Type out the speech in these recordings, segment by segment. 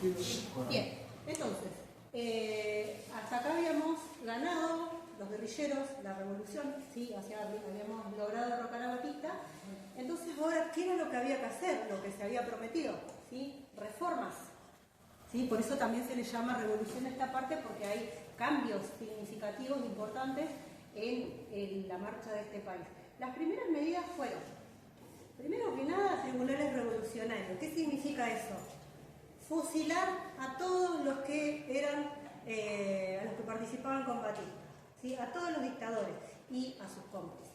Bien, entonces, hasta acá habíamos ganado los guerrilleros, la revolución, ¿sí? O sea, habíamos logrado derrocar a Batista. Entonces, ahora, ¿qué era lo que había que hacer? Lo que se había prometido, ¿sí? Reformas. ¿Sí? Por eso también se le llama revolución a esta parte, porque hay cambios significativos importantes en la marcha de este país. Las primeras medidas fueron, primero que nada, tribunales revolucionarios. ¿Qué significa eso? Fusilar a todos los que eran, a los que participaban con Batista, ¿sí? A todos los dictadores y a sus cómplices.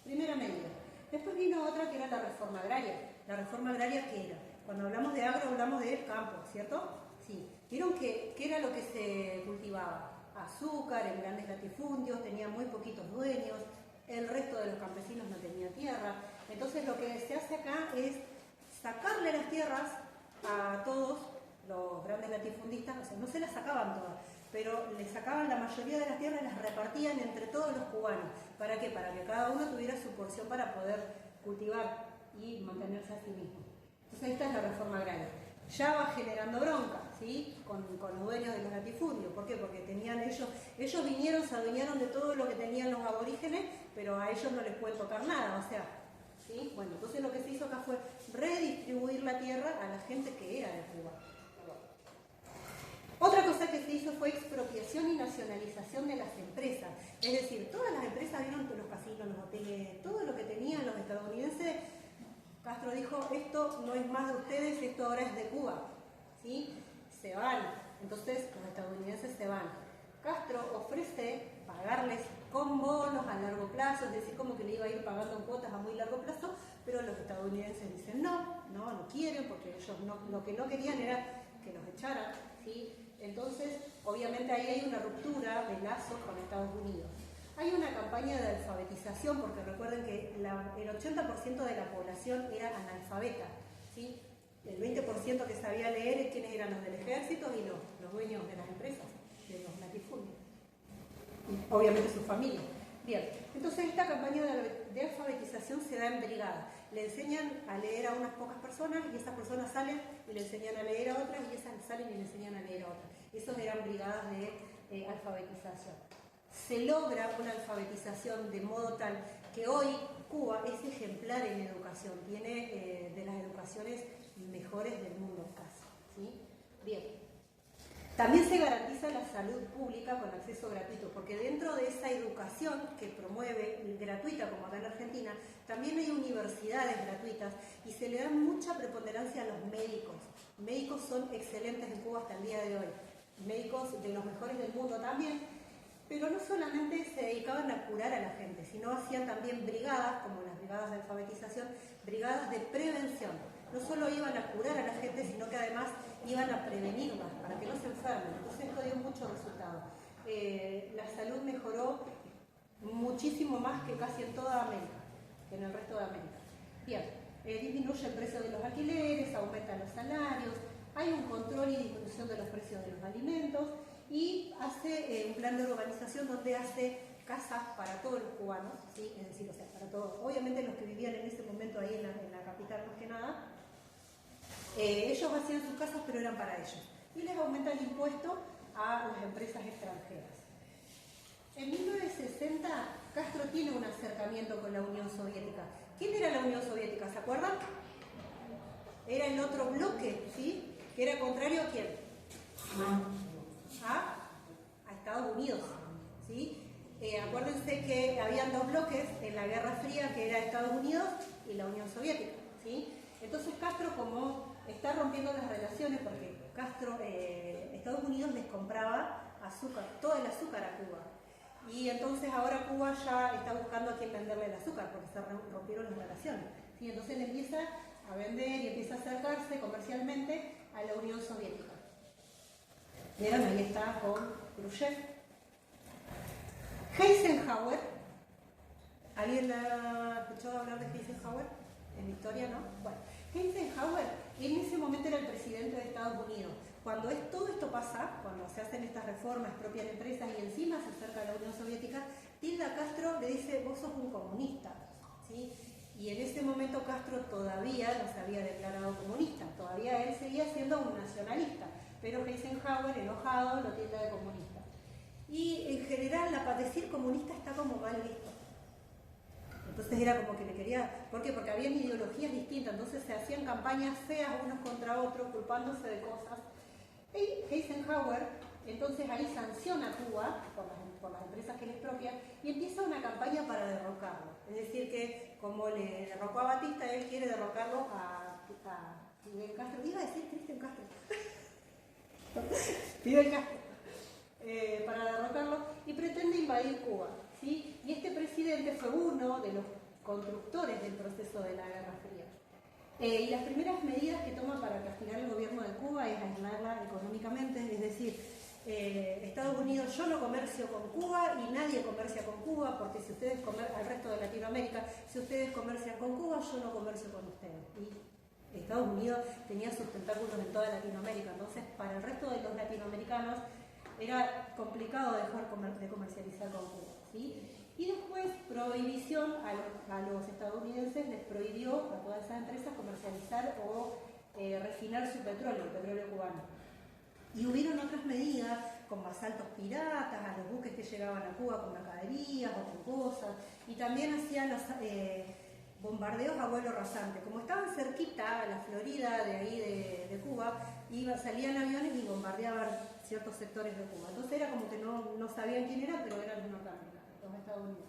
Primera medida. Después vino otra que era la reforma agraria. La reforma agraria, ¿qué era? Cuando hablamos de agro hablamos de campo, ¿cierto? Sí. Vieron que era lo que se cultivaba. Azúcar en grandes latifundios, tenía muy poquitos dueños, el resto de los campesinos no tenía tierra. Entonces lo que se hace acá es sacarle las tierras a todos los grandes latifundistas, o sea, no se las sacaban todas, pero les sacaban la mayoría de las tierras y las repartían entre todos los cubanos. ¿Para qué? Para que cada uno tuviera su porción para poder cultivar y mantenerse a sí mismo. Entonces esta es la reforma agraria. Ya va generando bronca, ¿sí? Con los dueños de los latifundios. ¿Por qué? Porque tenían ellos vinieron, se adueñaron de todo lo que tenían los aborígenes, pero a ellos no les puede tocar nada, o sea, ¿sí? Bueno, entonces lo que se hizo acá fue redistribuir la tierra a la gente que era de Cuba. Otra cosa que se hizo fue expropiación y nacionalización de las empresas. Es decir, todas las empresas, vieron los casinos, los hoteles, todo lo que tenían los estadounidenses. Castro dijo, esto no es más de ustedes, esto ahora es de Cuba. ¿Sí? Se van. Entonces los estadounidenses se van. Castro ofrece pagarles con bonos a largo plazo, es decir, como que le iba a ir pagando en cuotas a muy largo plazo, pero los estadounidenses dicen no quieren, porque ellos lo que no querían era que los echaran, ¿sí? Entonces, obviamente ahí hay una ruptura de lazos con Estados Unidos. Hay una campaña de alfabetización, porque recuerden que el 80% de la población era analfabeta, ¿sí? El 20% que sabía leer, ¿quiénes eran? Los del ejército y los dueños de las empresas, de los latifundios. Y obviamente sus familias. Bien, entonces esta campaña de alfabetización se da en brigadas. Le enseñan a leer a unas pocas personas y esas personas salen y le enseñan a leer a otras y esas salen y le enseñan a leer a otras. Esas eran brigadas de alfabetización. Se logra una alfabetización de modo tal que hoy Cuba es ejemplar en educación, tiene de las educaciones mejores del mundo casi, ¿sí? Bien. También se garantiza la salud pública con acceso gratuito, porque dentro de esa educación que promueve gratuita, como acá en Argentina, también hay universidades gratuitas y se le da mucha preponderancia a los médicos. Médicos son excelentes en Cuba hasta el día de hoy, médicos de los mejores del mundo también, pero no solamente se dedicaban a curar a la gente, sino hacían también brigadas, como las brigadas de alfabetización, brigadas de prevención. No solo iban a curar a la gente, sino que además iban a prevenirlas para que no se enfermen. Entonces esto dio mucho resultado. La salud mejoró muchísimo más que casi en toda América, que en el resto de América. Bien, disminuye el precio de los alquileres, aumentan los salarios, hay un control y disminución de los precios de los alimentos y hace un plan de urbanización donde hace casas para todos los cubanos, ¿sí? Es decir, o sea, para todos. Obviamente los que vivían en ese momento ahí en la capital más que nada, ellos hacían sus casas pero eran para ellos. Y les aumenta el impuesto a las empresas extranjeras. En 1960 Castro tiene un acercamiento con la Unión Soviética. ¿Quién era la Unión Soviética? ¿Se acuerdan? Era el otro bloque, ¿sí? Que era contrario a quién? A Estados Unidos, ¿sí? Acuérdense que habían dos bloques en la Guerra Fría, que era Estados Unidos y la Unión Soviética, ¿sí? Entonces Castro, como está rompiendo las relaciones, porque Estados Unidos les compraba azúcar, todo el azúcar a Cuba, y entonces ahora Cuba ya está buscando a quién venderle el azúcar, porque se rompieron las relaciones, ¿sí? Entonces le empieza a vender y empieza a acercarse comercialmente a la Unión Soviética. ¿Vieron? Ahí está con Khrushchev. Eisenhower. ¿Alguien ha escuchado hablar de Eisenhower? En la historia, ¿no? Bueno, Eisenhower en ese momento era el presidente de Estados Unidos. Cuando todo esto pasa, cuando se hacen estas reformas, propias empresas y encima se acerca a la Unión Soviética, Tilda Castro le dice, vos sos un comunista, ¿sí? Y en ese momento Castro todavía no se había declarado comunista, todavía él seguía siendo un nacionalista. pero Eisenhower, enojado, lo tilda de comunista. Y en general decir comunista está como mal visto. Entonces era como que le quería... ¿Por qué? Porque habían ideologías distintas, entonces se hacían campañas feas unos contra otros, culpándose de cosas. Y Eisenhower, entonces ahí sanciona a Cuba por las empresas que le expropia y empieza una campaña para derrocarlo. Es decir, que como le derrocó a Batista, él quiere derrocarlo a Fidel Castro. Iba a decir Cristian Castro. Fidel Castro. Para derrocarlo y pretende invadir Cuba, ¿sí? Y este presidente fue uno de los constructores del proceso de la Guerra Fría. Y las primeras medidas que toma para castigar el gobierno de Cuba es aislarla económicamente, es decir, Estados Unidos, yo no comercio con Cuba y nadie comercia con Cuba, porque si ustedes al resto de Latinoamérica, si ustedes comercian con Cuba, yo no comercio con ustedes. Y Estados Unidos tenía sus tentáculos en toda Latinoamérica, entonces para el resto de los latinoamericanos era complicado dejar de comercializar con Cuba, ¿sí? Y después, prohibición a los estadounidenses les prohibió a todas esas empresas comercializar o refinar su petróleo, el petróleo cubano. Y hubieron otras medidas, como asaltos piratas a los buques que llegaban a Cuba con mercaderías o con cosas, y también hacían los bombardeos a vuelo rasante. Como estaban cerquita, la Florida, de ahí de Cuba, salían aviones y bombardeaban ciertos sectores de Cuba. Entonces era como que no sabían quién era, pero eran los norteamericanos, los Estados Unidos.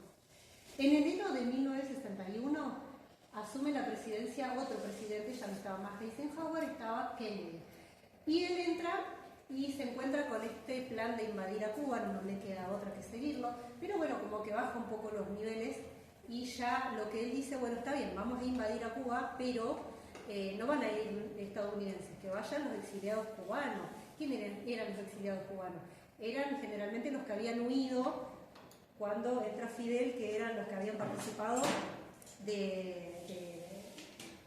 En enero de 1961 asume la presidencia otro presidente, ya no estaba más Eisenhower, estaba Kennedy. Y él entra y se encuentra con este plan de invadir a Cuba, no le queda otra que seguirlo, pero bueno, como que baja un poco los niveles y ya lo que él dice, bueno, está bien, vamos a invadir a Cuba, pero no van a ir estadounidenses, que vayan los exiliados cubanos. ¿Quiénes eran los exiliados cubanos? Eran generalmente los que habían huido cuando entra Fidel, que eran los que habían participado de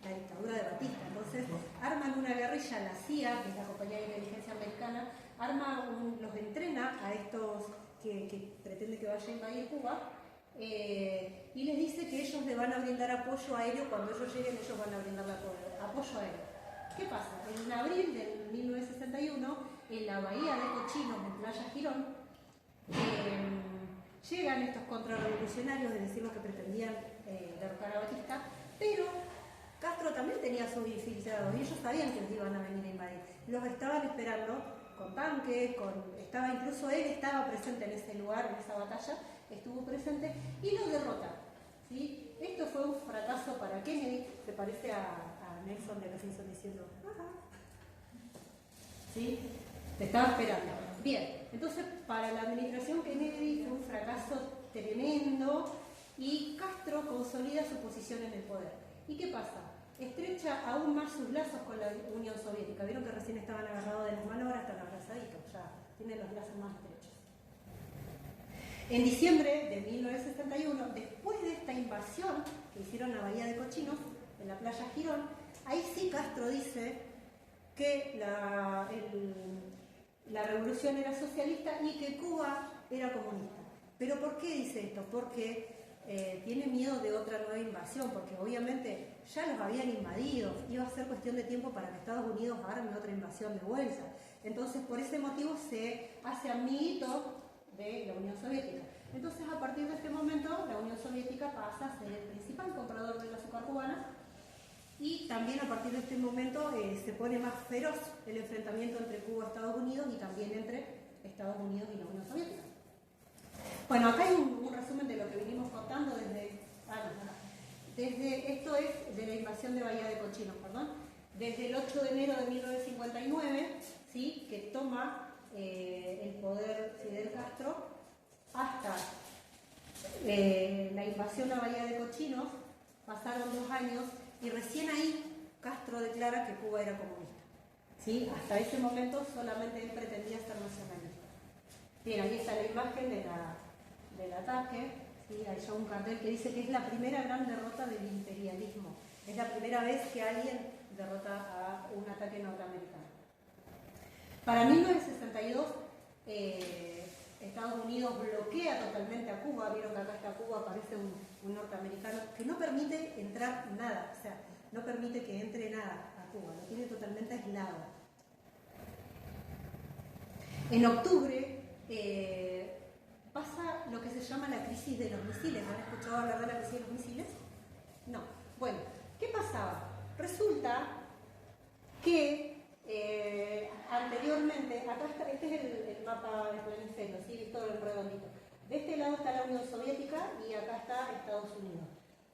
la dictadura de Batista. Entonces arman una guerrilla, la CIA, que es la compañía de inteligencia americana, los entrena a estos que pretenden que vaya a invadir Cuba, y les dice que ellos le van a brindar apoyo aéreo, cuando ellos lleguen ellos van a brindar apoyo aéreo. ¿Qué pasa? En abril de 1961, en la bahía de Cochinos, en Playa Girón, llegan estos contrarrevolucionarios, es decir, los que pretendían derrocar a Batista, pero Castro también tenía sus infiltrados y ellos sabían que los iban a venir a invadir. Los estaban esperando con tanques, incluso él estaba presente en ese lugar, en esa batalla, estuvo presente y los derrota, ¿sí? Esto fue un fracaso para Kennedy, se parece a Nelson de los Simpsons diciendo, ajá, ¿sí? Te estaba esperando. Bien, entonces para la administración Kennedy fue un fracaso tremendo y Castro consolida su posición en el poder. ¿Y qué pasa? Estrecha aún más sus lazos con la Unión Soviética. Vieron que recién estaban agarrados de las manos, ahora están abrazaditos, ya tienen los lazos más estrechos. En diciembre de 1961, después de esta invasión que hicieron la bahía de Cochinos, en la playa Girón, ahí sí Castro dice que la revolución era socialista y que Cuba era comunista. ¿Pero por qué dice esto? Porque tiene miedo de otra nueva invasión, porque obviamente ya los habían invadido, iba a ser cuestión de tiempo para que Estados Unidos arme otra invasión de vuelta. Entonces, por ese motivo se hace amiguito de la Unión Soviética. Entonces, a partir de este momento, la Unión Soviética pasa a ser el principal comprador del azúcar cubana y también a partir de este momento se pone más feroz el enfrentamiento entre Cuba y Estados Unidos y también entre Estados Unidos y la Unión Soviética. Bueno, acá hay un resumen de lo que venimos contando esto es de la invasión de Bahía de Cochinos, desde el 8 de enero de 1959, ¿sí? Que toma el poder Fidel Castro, hasta la invasión a Bahía de Cochinos, pasaron 2 años y recién ahí Castro declara que Cuba era comunista, ¿sí? Hasta ese momento solamente él pretendía ser nacionalista. Bien, aquí está la imagen del ataque, ¿sí? Hay ya un cartel que dice que es la primera gran derrota del imperialismo. Es la primera vez que alguien derrota a un ataque norteamericano. Para 1962, Estados Unidos bloquea totalmente a Cuba. Vieron que acá está Cuba, aparece un norteamericano que no permite entrar nada, o sea, no permite que entre nada a Cuba, lo tiene totalmente aislado. En octubre pasa lo que se llama la crisis de los misiles. ¿Han escuchado hablar de la crisis de los misiles? No. Bueno, ¿qué pasaba? Resulta que anteriormente, acá está, este es el mapa del planiferio, ¿sí? Todo el redondito. De este lado está la Unión Soviética y acá está Estados Unidos.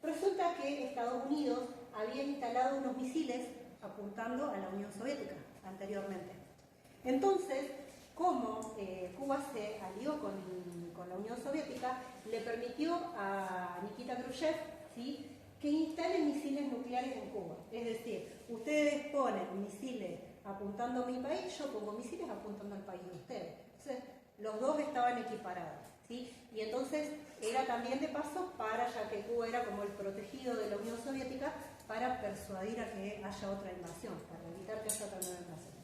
Resulta que Estados Unidos había instalado unos misiles apuntando a la Unión Soviética anteriormente. Entonces, como Cuba se alió con la Unión Soviética, le permitió a Nikita Khrushchev, ¿sí?, que instalen misiles nucleares en Cuba. Es decir, ustedes ponen misiles apuntando a mi país, yo pongo misiles apuntando al país de ustedes. Entonces, los dos estaban equiparados, ¿sí? Y entonces era también de paso para, ya que Cuba era como el protegido de la Unión Soviética, para persuadir a que haya otra invasión, para evitar que haya otra nueva invasión.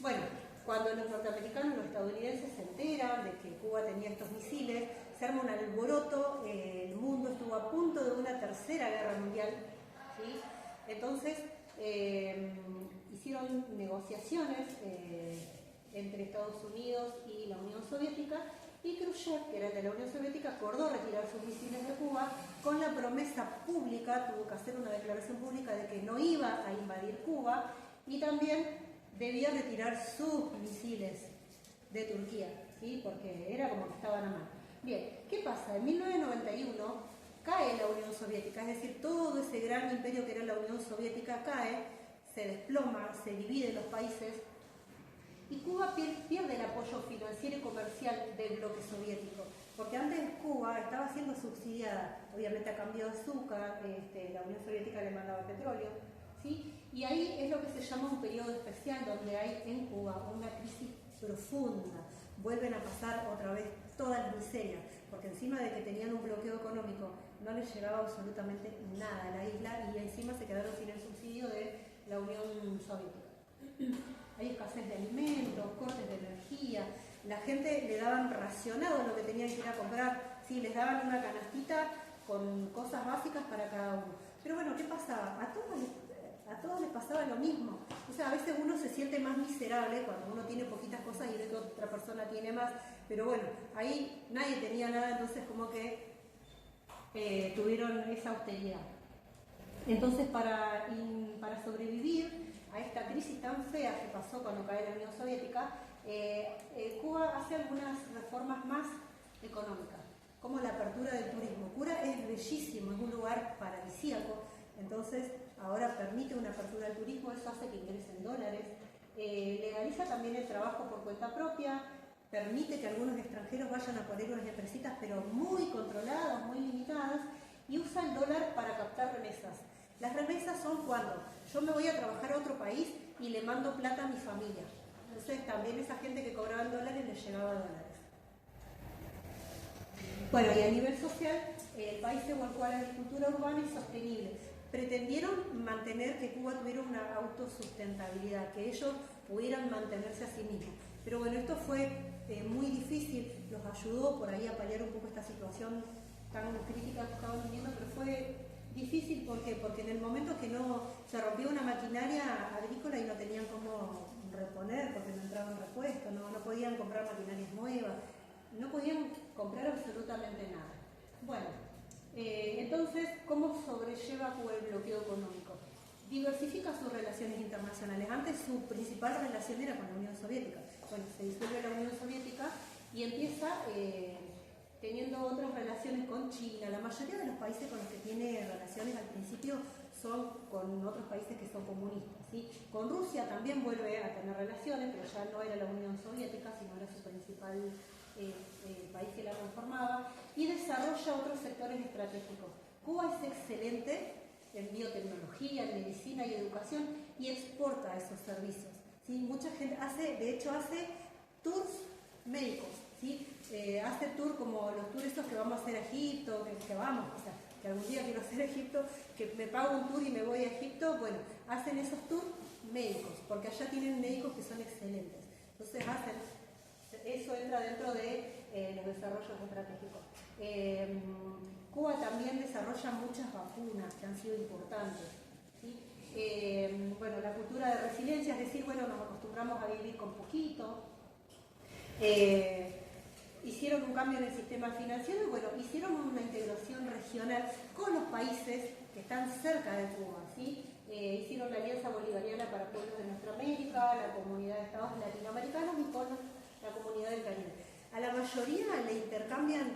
Bueno, cuando los norteamericanos, los estadounidenses se enteran de que Cuba tenía estos misiles, se arma un alboroto, el mundo estuvo a punto de una tercera guerra mundial, ¿sí? Entonces hicieron negociaciones entre Estados Unidos y la Unión Soviética, y Khrushchev, que era el de la Unión Soviética, acordó retirar sus misiles de Cuba con la promesa pública, tuvo que hacer una declaración pública de que no iba a invadir Cuba, y también debía retirar sus misiles de Turquía, ¿sí? Porque era como que estaban a mano. Bien, ¿qué pasa? En 1991 cae la Unión Soviética, es decir, todo ese gran imperio que era la Unión Soviética cae, se desploma, se divide los países, y Cuba pierde el apoyo financiero y comercial del bloque soviético, porque antes Cuba estaba siendo subsidiada, obviamente a cambio de azúcar, la Unión Soviética le mandaba petróleo, ¿sí? Y ahí es lo que se llama un periodo especial, donde hay en Cuba una crisis profunda, vuelven a pasar otra vez todas las miserias, porque encima de que tenían un bloqueo económico, no les llegaba absolutamente nada a la isla, y encima se quedaron sin el subsidio de la Unión Soviética. Hay escasez de alimentos, cortes de energía, la gente le daban racionado lo que tenían que ir a comprar, sí, les daban una canastita con cosas básicas para cada uno. Pero bueno, ¿qué pasaba? A todos les pasaba lo mismo. O sea, a veces uno se siente más miserable cuando uno tiene poquitas cosas y ve que otra persona tiene más, pero bueno, ahí nadie tenía nada, entonces como que tuvieron esa austeridad. Entonces, para sobrevivir a esta crisis tan fea que pasó cuando cae la Unión Soviética, Cuba hace algunas reformas más económicas, como la apertura del turismo. Cuba es bellísimo, es un lugar paradisíaco, entonces ahora permite una apertura del turismo, eso hace que ingresen dólares, legaliza también el trabajo por cuenta propia, permite que algunos extranjeros vayan a poner unas empresitas, pero muy controladas, muy limitadas, y usa el dólar para captar remesas. Las remesas son cuando yo me voy a trabajar a otro país y le mando plata a mi familia. Entonces también esa gente que cobraba en dólares les llegaba dólares. Bueno, y a nivel social, el país se volcó a la agricultura urbana y sostenible. Pretendieron mantener que Cuba tuviera una autosustentabilidad, que ellos pudieran mantenerse a sí mismos. Pero bueno, esto fue muy difícil, los ayudó por ahí a paliar un poco esta situación tan crítica que estaban viviendo, pero fue difícil. ¿Por qué? Porque en el momento que no se rompió una maquinaria agrícola y no tenían cómo reponer, porque no entraban repuestos, no podían comprar maquinarias nuevas, no podían comprar absolutamente nada. Bueno, entonces, ¿cómo sobrelleva Cuba el bloqueo económico? Diversifica sus relaciones internacionales. Antes su principal relación era con la Unión Soviética. Bueno, se disuelve la Unión Soviética y empieza teniendo otras relaciones con China. La mayoría de los países con los que tiene relaciones al principio son con otros países que son comunistas, ¿sí? Con Rusia también vuelve a tener relaciones, pero ya no era la Unión Soviética, sino era su principal país que la conformaba, y desarrolla otros sectores estratégicos. Cuba es excelente en biotecnología, en medicina y educación, y exporta esos servicios, ¿sí? Mucha gente de hecho hace tours médicos, ¿sí? Hace tour como los tours estos que vamos a hacer a Egipto, que vamos, o sea, que algún día quiero hacer a Egipto, que me pago un tour y me voy a Egipto. Bueno, hacen esos tours médicos, porque allá tienen médicos que son excelentes. Entonces eso entra dentro de los desarrollos estratégicos. Cuba también desarrolla muchas vacunas que han sido importantes, ¿sí? Bueno, la cultura de resiliencia, es decir, bueno, nos acostumbramos a vivir con poquito. Hicieron un cambio en el sistema financiero y bueno, hicieron una integración regional con los países que están cerca de Cuba, ¿sí? Hicieron la Alianza Bolivariana para Pueblos de Nuestra América, la Comunidad de Estados Latinoamericanos y con la Comunidad del Caribe. A la mayoría le intercambian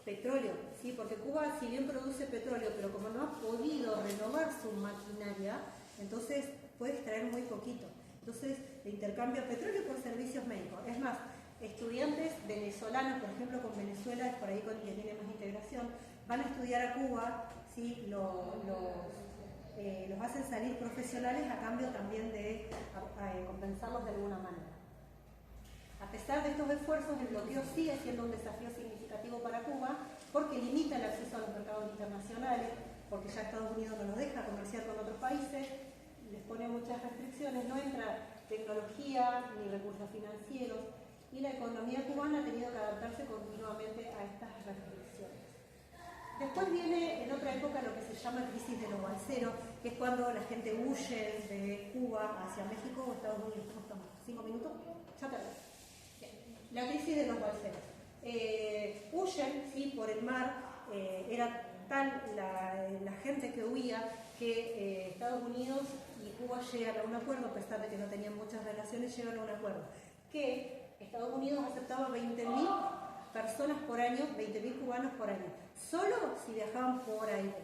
petróleo, ¿sí? Porque Cuba, si bien produce petróleo, pero como no ha podido renovar su maquinaria, entonces puede extraer muy poquito. Entonces le intercambia petróleo por servicios médicos. Es más, estudiantes venezolanos, por ejemplo, con Venezuela, es por ahí con quien tiene más integración, van a estudiar a Cuba, ¿sí? Los hacen salir profesionales a cambio también de compensarlos de alguna manera. A pesar de estos esfuerzos, el bloqueo sigue siendo un desafío significativo para Cuba porque limita el acceso a los mercados internacionales, porque ya Estados Unidos no los deja comerciar con otros países, les pone muchas restricciones, no entra tecnología ni recursos financieros, y la economía cubana ha tenido que adaptarse continuamente a estas restricciones. Después viene en otra época lo que se llama crisis de los balseros, que es cuando la gente huye de Cuba hacia México o Estados Unidos. ¿Cómo estamos? ¿5 minutos? Ya perdí. La crisis de los balseros. Huyen, ¿sí? Por el mar, era tal la gente que huía que Estados Unidos y Cuba llegan a un acuerdo, a pesar de que no tenían muchas relaciones, llegan a un acuerdo, que Estados Unidos aceptaba 20.000 personas por año, 20.000 cubanos por año, solo si viajaban por aire.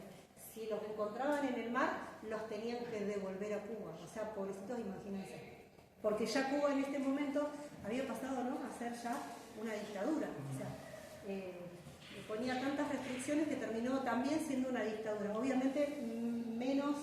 Si los encontraban en el mar, los tenían que devolver a Cuba. O sea, pobrecitos, imagínense. Porque ya Cuba en este momento había pasado, ¿no?, a ser ya una dictadura. O sea, ponía tantas restricciones que terminó también siendo una dictadura. Obviamente menos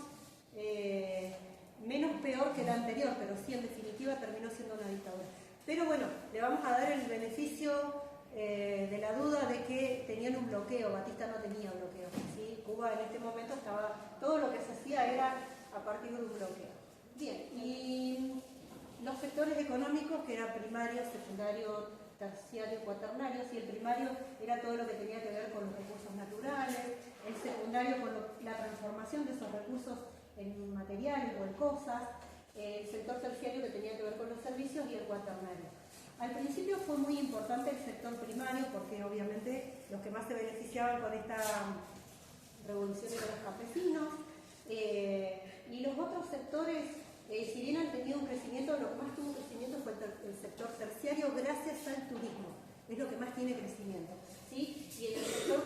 peor que la anterior, pero sí, en definitiva, terminó siendo una dictadura. Pero bueno, le vamos a dar el beneficio de la duda de que tenían un bloqueo. Batista no tenía bloqueo, ¿sí? Cuba en este momento estaba, todo lo que se hacía era a partir de un bloqueo. Bien, y los sectores económicos, que eran primario, secundario, terciario, cuaternario, y el primario era todo lo que tenía que ver con los recursos naturales, el secundario con la transformación de esos recursos en materiales o en cosas, el sector terciario que tenía que ver con los servicios y el cuaternario. Al principio fue muy importante el sector primario porque obviamente los que más se beneficiaban con esta revolución eran los campesinos, y los otros sectores, si bien han tenido un crecimiento, lo que más tuvo crecimiento fue el sector terciario gracias al turismo, es lo que más tiene crecimiento, ¿sí? Y en el sector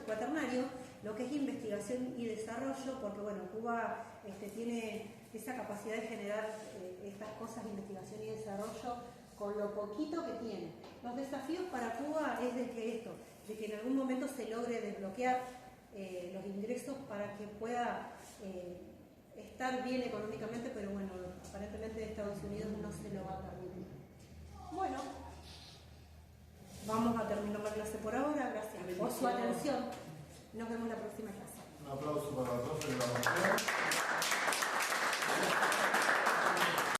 cuaternario, lo que es investigación y desarrollo, porque bueno, Cuba tiene esa capacidad de generar estas cosas de investigación y desarrollo con lo poquito que tiene. Los desafíos para Cuba es de que en algún momento se logre desbloquear los ingresos para que pueda estar bien económicamente, pero bueno, aparentemente Estados Unidos no se lo va a permitir. Bueno, vamos a terminar la clase por ahora. Gracias por su atención. Nos vemos la próxima clase. Un aplauso para la profe de la mañana.